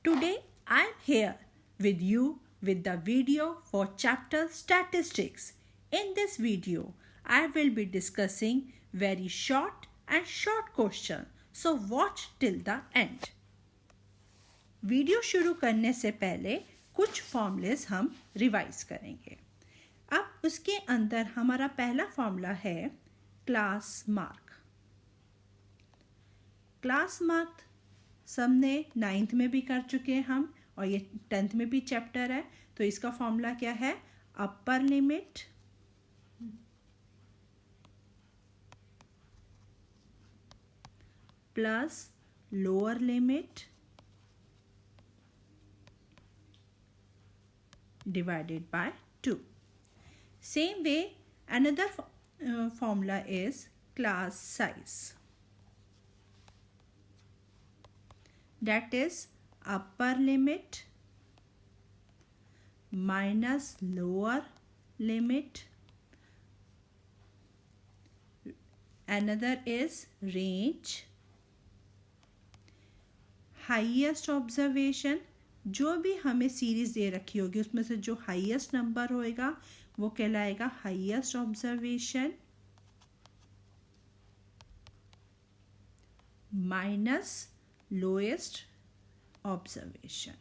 Today I am here with you with the video for chapter Statistics. In this video, I will be discussing very short and short question. So watch till the end. Video शुरू करने से पहले कुछ formulas हम revise करेंगे. अब उसके अंदर हमारा पहला फॉर्मूला है क्लास मार्क. क्लास मार्क सबने 9th में भी कर चुके हैं हम, और ये 10th में भी चैप्टर है. तो इसका फॉर्मूला क्या है? Upper limit plus lower limit divided by 2. Same way, another formula is class size. That is upper limit minus lower limit. Another is range. Highest observation. जो भी हमें सीरीज दे रखी होगी उसमें से जो हाईएस्ट नंबर होएगा वो कहलाएगा highest observation minus lowest observation.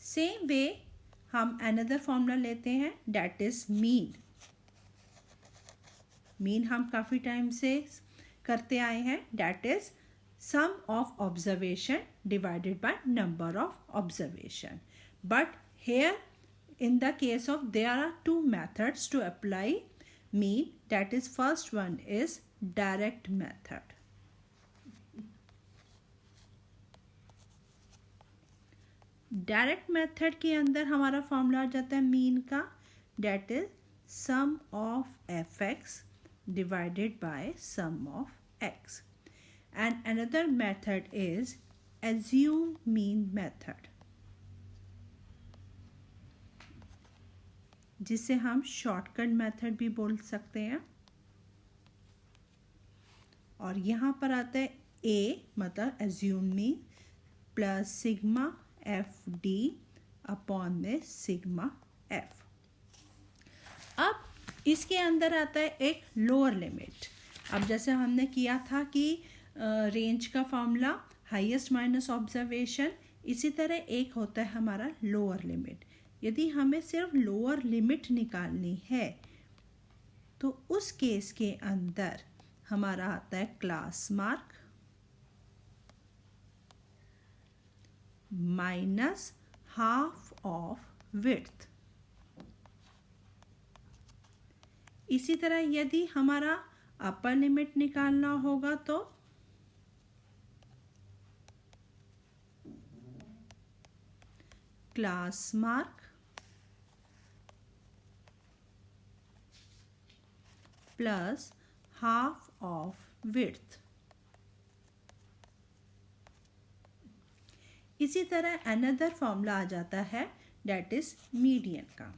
Same way हम अनदर फॉर्मूला लेते हैं, दैट इज मीन. मीन हम काफ़ी टाइम से करते आए हैं. That is sum of observation divided by number of observation. But here in the case of there are two methods to apply mean. That is first one is direct method. Direct method के अंदर हमारा formula आ जाता है mean का. That is sum of F X divided by sum of x. And another method is assume mean method, जिसे हम shortcut method भी बोल सकते हैं. और यहाँ पर आता है a मतलब assume mean plus sigma F D upon में सिग्मा एफ. अब इसके अंदर आता है एक लोअर लिमिट. अब जैसे हमने किया था कि रेंज का फॉर्मूला हाईएस्ट माइनस ऑब्जर्वेशन, इसी तरह एक होता है हमारा लोअर लिमिट. यदि हमें सिर्फ लोअर लिमिट निकालनी है तो उस केस के अंदर हमारा आता है class mark minus half of width. इसी तरह यदि हमारा अपर लिमिट निकालना होगा तो class mark plus half of width. इसी तरह अनदर फॉर्मूला आ जाता है दैट इज मीडियन का.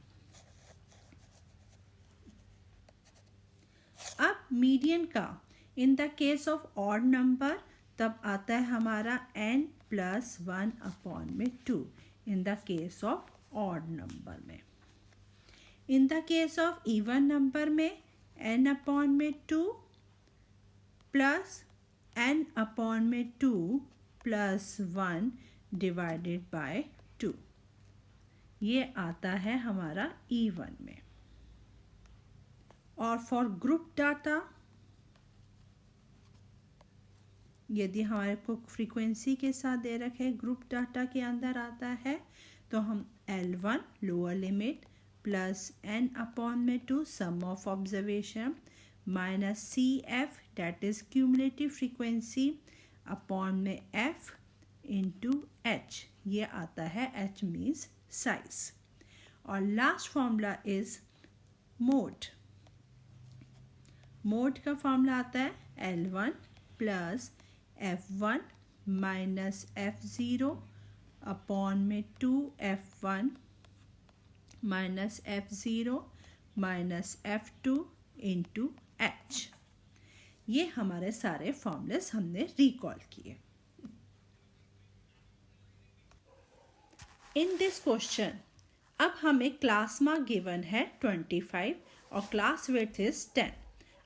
अब मीडियन का इन the case of odd number तब आता है हमारा n प्लस 1 अपॉन में 2 in the case of odd number में. In the case of even number में n अपॉन में 2 प्लस n अपॉन में 2 प्लस 1 डिवाइडेड बाय 2. ये आता है हमारा इवन में. और फॉर ग्रुप डाटा यदि हमारे को फ्रीक्वेंसी के साथ दे रखे ग्रुप डाटा के अंदर आता है तो हम L1 lower limit plus n upon में 2 sum of observation minus CF that is cumulative frequency upon में F इंटू H. ये आता है H मीन्स साइज. और last formula is mode. Mode का फॉर्मूला आता है L1 plus F1 minus F0 upon में 2F1 minus F0 minus F2 into H. ये हमारे सारे फॉर्मूलेस हमने रिकॉल किए. इन दिस क्वेश्चन अब हमें क्लास मार्क गिवन है 25 और क्लास विड्थ इज 10.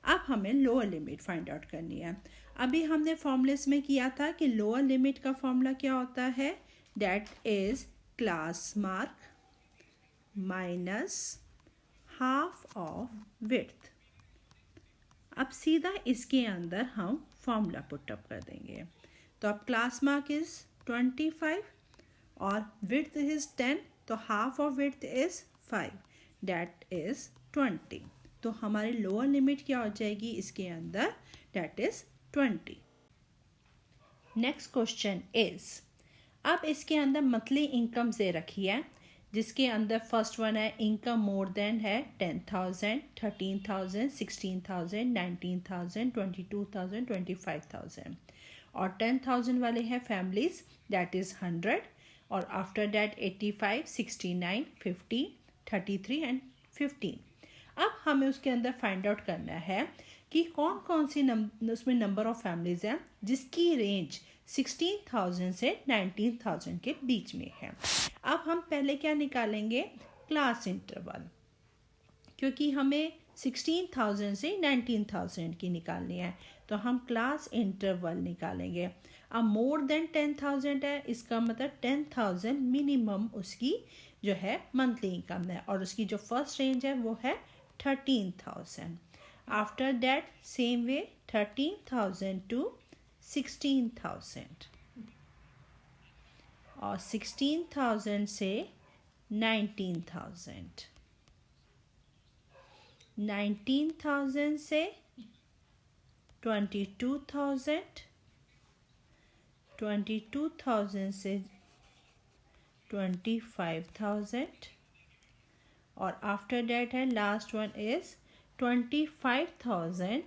अब हमें लोअर लिमिट फाइंड आउट करनी है. अभी हमने फॉर्मूलेस में किया था कि लोअर लिमिट का फॉर्मूला क्या होता है, that is class mark minus half of width. अब सीधा इसके अंदर हम फॉर्मूला पुटअप कर देंगे. तो अब क्लास मार्क इज 25 और विड्थ इज 10, तो half of width is 5, that is 20. तो हमारी लोअर लिमिट क्या हो जाएगी इसके अंदर, that is 20. Next question is, अब इसके अंदर मंथली इनकम दे रखी है, जिसके अंदर फर्स्ट वन है इनकम मोर देन है 10,000, 13,000, 16,000, 19,000, 22,000, 25,000. और 10,000 वाले हैं फैमिलीज, दैट इज 100. और आफ्टर दैट 85, 69, 50, 33 एंड 15. अब हमें उसके अंदर फाइंड आउट करना है कि कौन कौन सी उसमें नंबर ऑफ फैमिलीज हैं जिसकी रेंज 16,000 से 19,000 के बीच में है. अब हम पहले क्या निकालेंगे, क्लास इंटरवल, क्योंकि हमें 16,000 से 19,000 की निकालनी है. तो हम क्लास इंटरवल निकालेंगे. अब मोर देन 10,000 है, इसका मतलब 10,000 मिनिमम उसकी जो है मंथली इनकम है, और उसकी जो फर्स्ट रेंज है वो है 13,000. After that same way 13,000 to 16,000 और 16,000 से 19,000, 19,000 से 22,000, 22,000 से 25,000 और आफ्टर दैट है लास्ट वन इज 25,000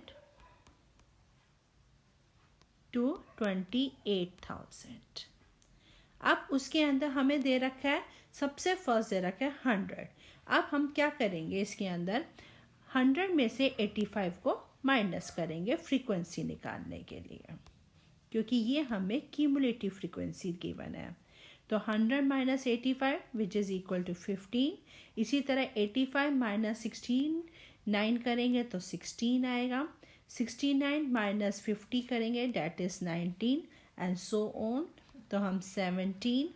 टू 28,000. अब उसके अंदर हमें दे रखा है, सबसे फर्स्ट दे रखा है 100. अब हम क्या करेंगे, इसके अंदर 100 में से 85 को माइनस करेंगे फ्रीक्वेंसी निकालने के लिए, क्योंकि ये हमें क्यूमुलेटिव फ्रीक्वेंसी गिवन है. तो 100 minus 85 which is equal to 15. इसी तरह 85 माइनस 69 करेंगे तो 16 आएगा. 69 माइनस 50 करेंगे that is 19 and so on. तो हम 17,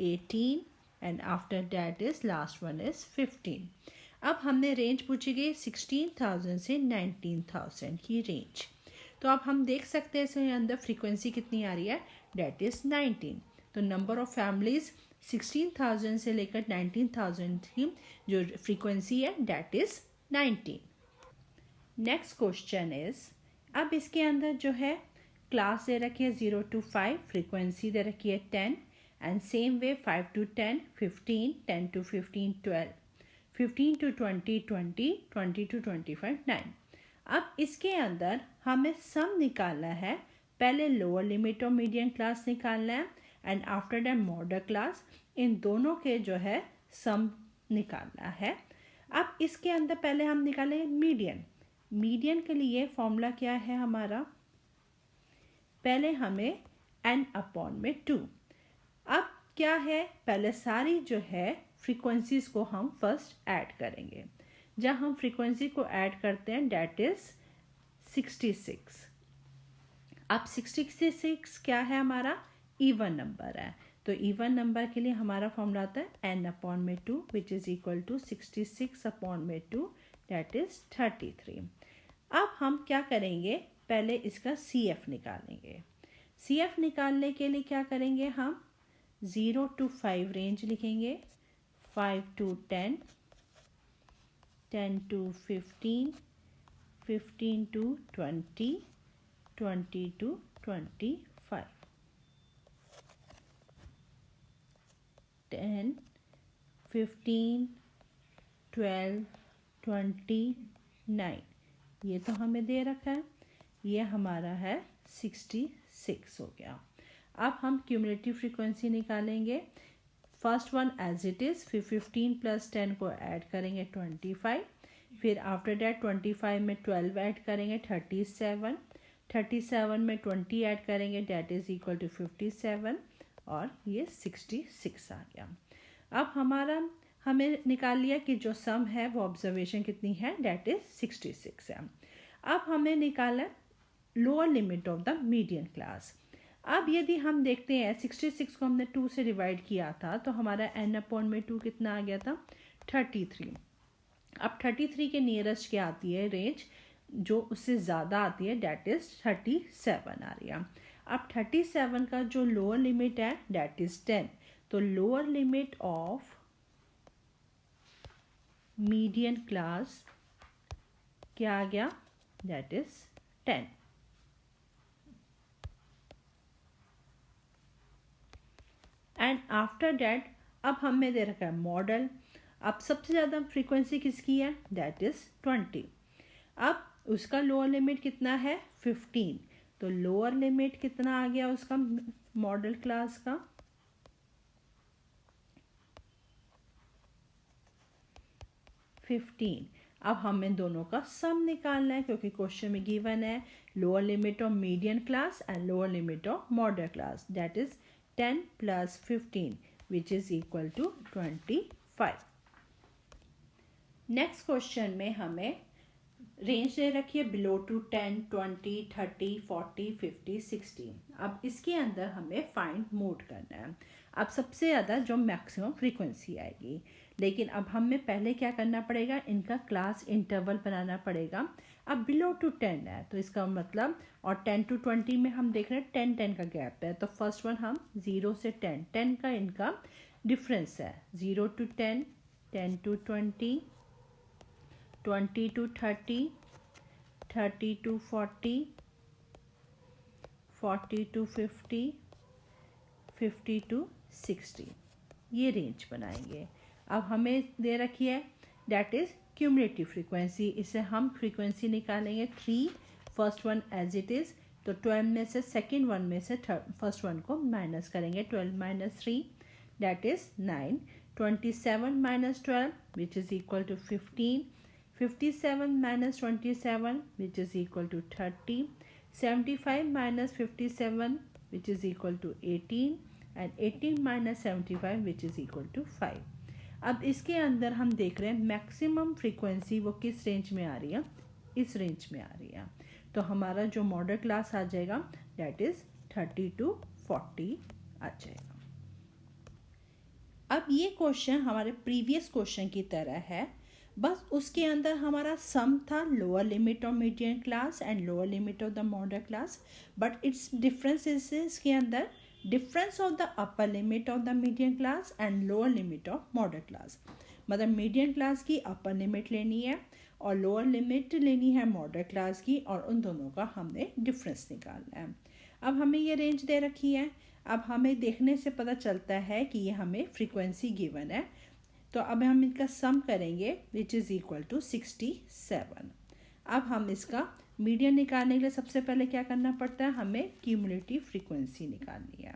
18 and after that is last one is 15. अब हमने रेंज पूछी गई 16,000 से 19,000 की रेंज. तो अब हम देख सकते हैं इसके अंदर फ्रीक्वेंसी कितनी आ रही है, डेट इज़ 19. तो नंबर ऑफ फैमिलीज 16,000 से लेकर 19,000 की जो फ्रीक्वेंसी है that is 19. Next question is, अब इसके अंदर जो है क्लास दे रखी है 0 to 5, फ्रीक्वेंसी दे रखी है 10 and same way 5 to 10, 15, 10 to 15, 12, 15 to 20, 20, 20 to 25, 9. अब इसके अंदर हमें सम निकालना है. पहले लोअर लिमिट और मीडियम क्लास निकालना है and after that model class. इन दोनों के जो है सम निकालना है. अब इसके अंदर पहले हम निकालेंगे मीडियन. मीडियन के लिए फॉर्मूला क्या है हमारा, पहले हमें n अपॉन में 2. अब क्या है, पहले सारी जो है फ्रीक्वेंसीज को हम फर्स्ट ऐड करेंगे. जब हम फ्रीक्वेंसी को ऐड करते हैं डेट इज 66. अब 66 क्या है हमारा, इवन नंबर है. तो इवन नंबर के लिए हमारा फॉर्मूला आता है n अपॉन में 2 which is equal to 66 upon में 2 डेट इज 33. अब हम क्या करेंगे, पहले इसका CF निकालेंगे. CF निकालने के लिए क्या करेंगे, हम 0 to 5 रेंज लिखेंगे, 5 to 10, 10 to 15, 15 to 20, 20 to 25, 10, 15, 12, 29. ये तो हमें दे रखा है, ये हमारा है 66 हो गया. अब हम क्यूमुलेटिव फ्रीक्वेंसी निकालेंगे. First one as it is, फिर 15 प्लस 10 को ऐड करेंगे 25, फिर आफ्टर डैट 25 में 12 ऐड करेंगे 37, 37 में 20 ऐड करेंगे, डैट इज़ इक्वल टू 57 और ये 66 आ गया। अब हमें निकाल लिया कि जो सम है वो ऑब्जर्वेशन कितनी है, डैट इज़ 66 है। अब हमें निकाला lower limit of the median class. अब यदि हम देखते हैं 66 को हमने 2 से डिवाइड किया था तो हमारा n/2 कितना आ गया था, 33। अब 33 के नियरेस्ट क्या आती है रेंज, जो उससे ज़्यादा आती है, डैट इज़ 37 आ रही है। अब 37 का जो लोअर लिमिट है डैट इज़ 10। तो lower limit of median class क्या आ गया, that is 10। And after that अब हमें दे रखा है मॉडल। अब सबसे ज़्यादा फ्रीक्वेंसी किसकी है, दैट इज़ 20। अब उसका लोअर लिमिट कितना है, 15। तो लोअर लिमिट कितना आ गया उसका मॉडल क्लास का, 15। अब हमें दोनों का सम निकालना है क्योंकि क्वेश्चन में गिवन है lower limit of median class and lower limit of modal class, that is 10 + 15 which is equal to 25। Next question में हमें रेंज दे रखी है बिलो टू 10, 20, 30, 40, 50, 60। अब इसके अंदर हमें फाइंड मोड करना है। अब सबसे ज़्यादा जो मैक्सिमम फ्रीक्वेंसी आएगी, लेकिन अब हमें पहले क्या करना पड़ेगा, इनका क्लास इंटरवल बनाना पड़ेगा। अब बिलो टू 10 है तो इसका मतलब, और 10 to 20 में हम देख रहे हैं 10 का गैप है, तो फर्स्ट वन हम 0 से 10 का इनका डिफरेंस है, 0 to 10, 10 to 20, 20 to 30, 30 to 40, 40 to 50, 50 to 60, ये रेंज बनाएंगे। अब हमें दे रखी है डैट इज़ क्यूमुलेटिव फ्रीक्वेंसी, इससे हम फ्रीक्वेंसी निकालेंगे 3, first one as it is, तो 12 में से सेकेंड वन में से फर्स्ट वन को माइनस करेंगे, 12 - 3 that is 9, 27 - 12 which is equal to 15, 57 - 27 which is equal to 30, 75 - 57 which is equal to 18 and 18 - 75 which is equal to 5। अब इसके अंदर हम देख रहे हैं मैक्सिमम फ्रीक्वेंसी वो किस रेंज में आ रही है, इस रेंज में आ रही है। तो हमारा जो मॉडल क्लास आ जाएगा दैट इज़ 30 to 40 आ जाएगा। अब ये क्वेश्चन हमारे प्रीवियस क्वेश्चन की तरह है, बस उसके अंदर हमारा सम था lower limit of median class and lower limit of the model class, but it's difference इसके अंदर difference of the upper limit of the median class and lower limit of modal class. मतलब मीडियन क्लास की upper limit लेनी है और lower limit लेनी है model class की, और उन दोनों का हमने डिफरेंस निकालना है। अब हमें ये रेंज दे रखी है। अब हमें देखने से पता चलता है कि ये हमें फ्रीक्वेंसी गिवन है, तो अब हम इनका सम करेंगे विच इज़ इक्वल टू 67। अब हम इसका मीडियन निकालने के लिए सबसे पहले क्या करना पड़ता है, हमें क्यूमुलेटिव फ्रीक्वेंसी निकालनी है।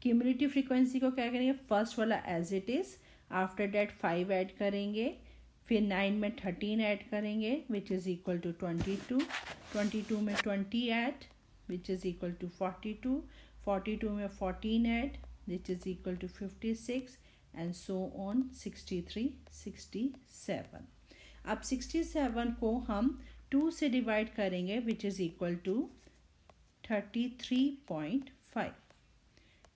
क्यूमुलेटिव फ्रीक्वेंसी को क्या करेंगे, फर्स्ट वाला as it is, after that 5 add करेंगे, फिर 9 में 13 ऐड करेंगे विच इज़ इक्वल टू 22, 22 में 20 add which is equal to 42, 42 में 14 add which is equal to 56 and so on 63, 67। अब 67 को हम 2 से डिवाइड करेंगे विच इज़ इक्वल टू 33.5।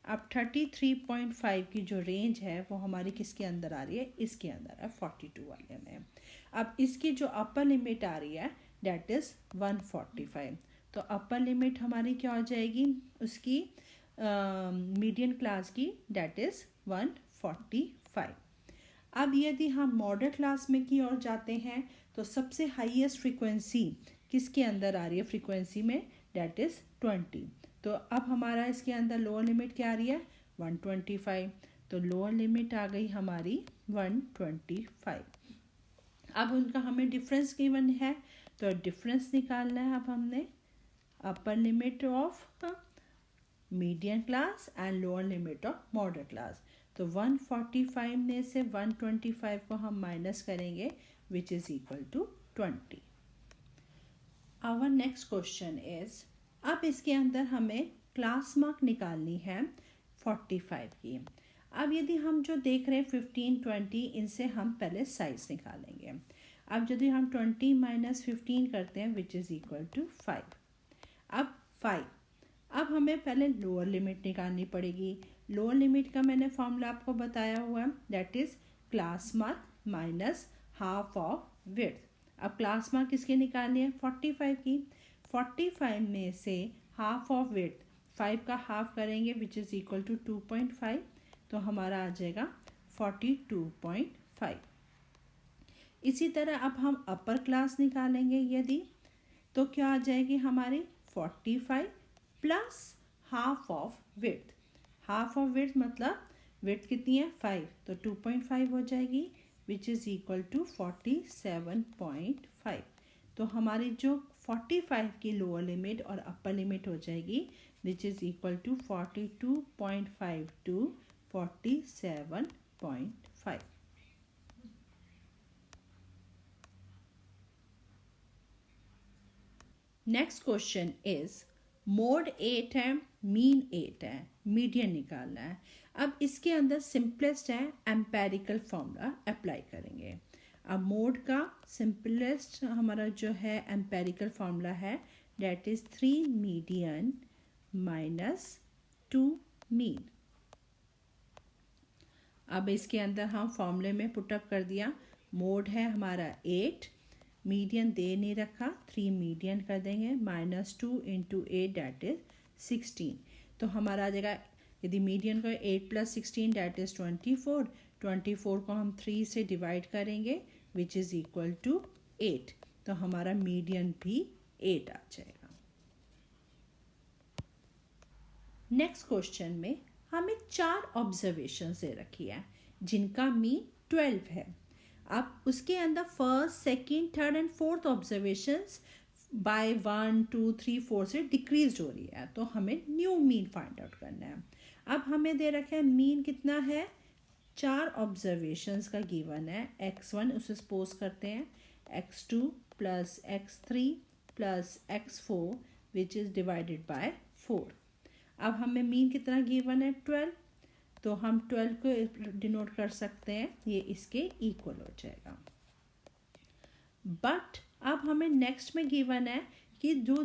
अब 33.5 की जो रेंज है वो हमारी किसके अंदर आ रही है, इसके अंदर है 42 वाले में। अब इसकी जो अपर लिमिट आ रही है डैट इज़ 145, तो अपर लिमिट हमारी क्या हो जाएगी उसकी मीडियन क्लास की, डैट इज़ 145। अब यदि हम मॉडल क्लास में की ओर जाते हैं तो सबसे हाईएस्ट फ्रीक्वेंसी किसके अंदर आ रही है फ्रीक्वेंसी में, डैट इज़ 20। तो अब हमारा इसके अंदर लोअर लिमिट क्या आ रही है, 125, तो लोअर लिमिट आ गई हमारी 125। अब उनका हमें डिफरेंस गिवन है तो डिफरेंस निकालना है। अब हमने upper limit of median class and lower limit of modal class, तो 145 में से 125 को हम माइनस करेंगे which is equal to 20। Our next question is, अब इसके अंदर हमें क्लास मार्क निकालनी है 45 की। अब यदि हम जो देख रहे हैं 15, 20, इनसे हम पहले साइज निकालेंगे। अब यदि हम 20 माइनस 15 करते हैं विच इज़ इक्वल टू 5। अब 5, अब हमें पहले लोअर लिमिट निकालनी पड़ेगी। लोअर लिमिट का मैंने फॉर्मूला आपको बताया हुआ है, that is class mark minus half of width. अब क्लास मार्क किसकी निकालनी है? 45 की। 45 में से हाफ ऑफ विड्थ, 5 का हाफ करेंगे विच इज़ इक्वल टू 2.5, तो हमारा आ जाएगा 42.5। इसी तरह अब हम अपर क्लास निकालेंगे यदि, तो क्या आ जाएगी हमारी 45 plus half of width. Half of width मतलब विड्थ कितनी है? 5, तो 2.5 हो जाएगी विच इज़ इक्वल टू 47.5। तो हमारी जो 45 की लोअर लिमिट और अपर लिमिट हो जाएगी which is equal to 42.5 to 47.5। Next question is, mode 8 है, मीन 8 है, मीडियन निकालना है। अब इसके अंदर सिंपलेस्ट है, एम्पेरिकल फॉर्मूला अप्लाई करेंगे। अब मोड का सिंपलेस्ट हमारा जो है एम्पेरिकल फॉर्मूला है, that is 3 median minus 2 mean. अब इसके अंदर हम फॉर्मूले में पुटअप कर दिया। मोड है हमारा 8, मीडियन दे नहीं रखा, 3 मीडियन कर देंगे, माइनस 2 इंटू 8 डैट इज 16। तो हमारा आ जाएगा, यदि मीडियन को 8 प्लस 16 डैट इज 24। 24 को हम 3 से डिवाइड करेंगे विच इज़ इक्वल टू 8, तो हमारा मीडियन भी 8 आ जाएगा। नेक्स्ट क्वेश्चन में हमें 4 ऑब्जर्वेशन दे रखी है जिनका मीन 12 है। अब उसके अंदर first, second, third and fourth observations by 1, 2, 3, 4 से डिक्रीज हो रही है, तो हमें न्यू मीन फाइंड आउट करना है। अब हमें दे रखा है मीन कितना है, 4 ऑब्जर्वेशंस का गिवन है। x1 उसे सपोज करते हैं, x2 plus x3 plus x4 which is divided by 4। अब हमें मीन कितना गिवन है? 12, तो हम 12 को डिनोट कर सकते हैं, ये इसके इक्वल हो जाएगा। बट अब हमें नेक्स्ट में गिवन है कि जो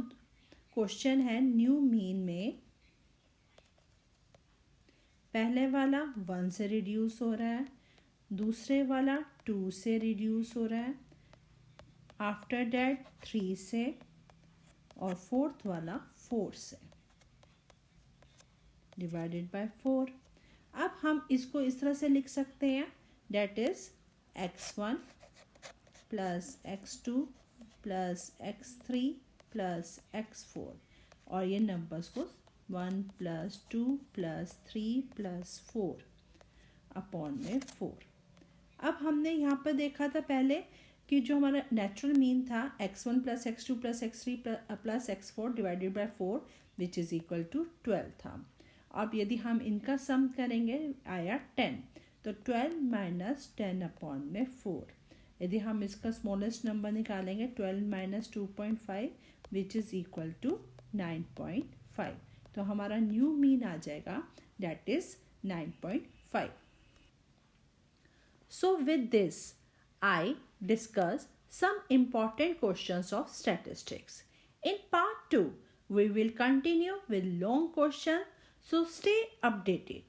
क्वेश्चन है न्यू मीन में, पहले वाला 1 से रिड्यूस हो रहा है, दूसरे वाला 2 से रिड्यूस हो रहा है, आफ्टर डैट 3 से, और फोर्थ वाला 4 से डिवाइडेड बाय 4। अब हम इसको इस तरह से लिख सकते हैं, that is x1 plus x2 plus x3 plus x4, और ये नंबर्स को 1 प्लस 2 प्लस 3 प्लस 4 अपॉन में 4। अब हमने यहाँ पर देखा था पहले कि जो हमारा नेचुरल मीन था x1 plus x2 plus x3 plus x4 divided by 4 which is equal to 12 था। अब यदि हम इनका सम करेंगे आया 10, तो 12 माइनस 10 अपॉन में 4। यदि हम इसका स्मॉलेस्ट नंबर निकालेंगे 12 minus 2.5 which is equal to 9.5, तो हमारा न्यू मीन आ जाएगा that is 9.5। So with this, I discuss some important questions of statistics. In part 2, we will continue with long questions, so stay updated.